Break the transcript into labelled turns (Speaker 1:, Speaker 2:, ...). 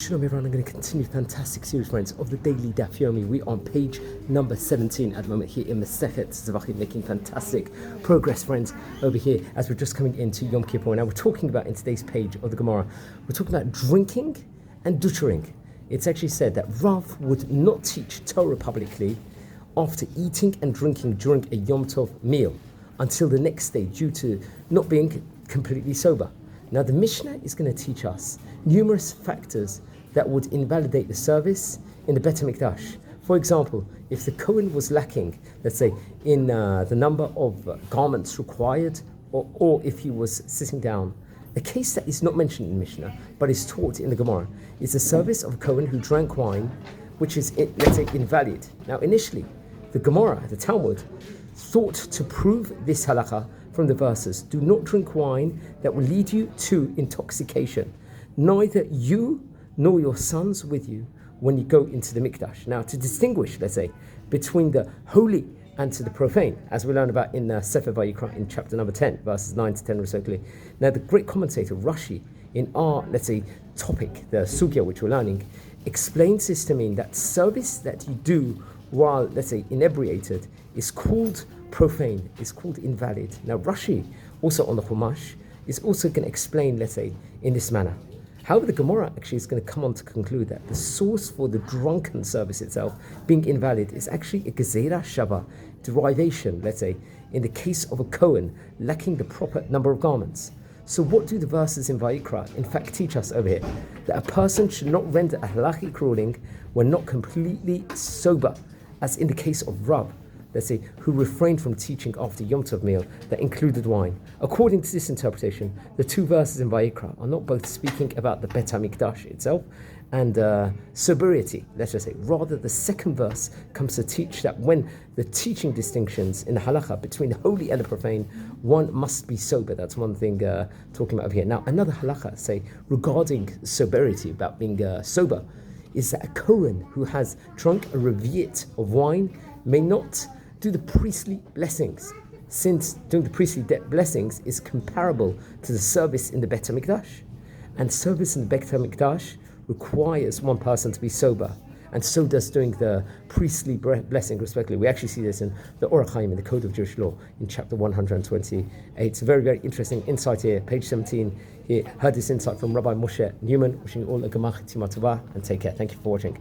Speaker 1: Shalom everyone, I'm going to continue fantastic series, friends, of the daily Daf Yomi. We're on page number 17 at the moment here in Masechet Zevachim, making fantastic progress, friends, over here as we're just coming into Yom Kippur. Now we're talking about, in today's page of the Gemara, we're talking about drinking and duttering. It's actually said that Rav would not teach Torah publicly after eating and drinking during a Yom Tov meal until the next day due to not being completely sober. Now the Mishnah is going to teach us numerous factors that would invalidate the service in the Bet HaMikdash. For example, if the Kohen was lacking, let's say, in the number of garments required, or if he was sitting down. A case that is not mentioned in Mishnah, but is taught in the Gemara, is the service of a Kohen who drank wine, which is, let's say, invalid. Now initially, the Gemara, the Talmud, thought to prove this halakha from the verses, do not drink wine that will lead you to intoxication, neither you nor your sons with you when you go into the Mikdash. Now, to distinguish, let's say, between the holy and to the profane, as we learn about in Sefer Vayikra in chapter number 10, verses 9 to 10 respectively. Now, the great commentator, Rashi, in our, let's say, topic, the sugya which we're learning, explains this to mean that service that you do while, let's say, inebriated is called profane, is called invalid. Now, Rashi, also on the Chumash, is also going to explain, let's say, in this manner. However, the Gemara actually is going to come on to conclude that the source for the drunken service itself being invalid is actually a Gezerah Shava derivation, let's say, in the case of a Kohen lacking the proper number of garments. So what do the verses in Vayikra in fact teach us over here? That a person should not render a halachic ruling when not completely sober, as in the case of Rab, let's say, who refrained from teaching after Yom Tov meal that included wine. According to this interpretation, the two verses in Vayikra are not both speaking about the Bet HaMikdash itself and sobriety, let's just say. Rather, the second verse comes to teach that when the teaching distinctions in the halakha between the holy and the profane, one must be sober. That's one thing talking about over here. Now, another halakha, say, regarding sobriety, about being sober, is that a Kohen who has drunk a reviet of wine may not do the priestly blessings, since doing the priestly blessings is comparable to the service in the Bet HaMikdash. And service in the Bet HaMikdash requires one person to be sober, and so does doing the priestly blessing, respectively. We actually see this in the Orach Chaim, in the Code of Jewish Law, in chapter 128. It's a very, very interesting insight here, page 17. Here, heard this insight from Rabbi Moshe Newman. Wishing you all a Gemach Tima Tova, and take care. Thank you for watching.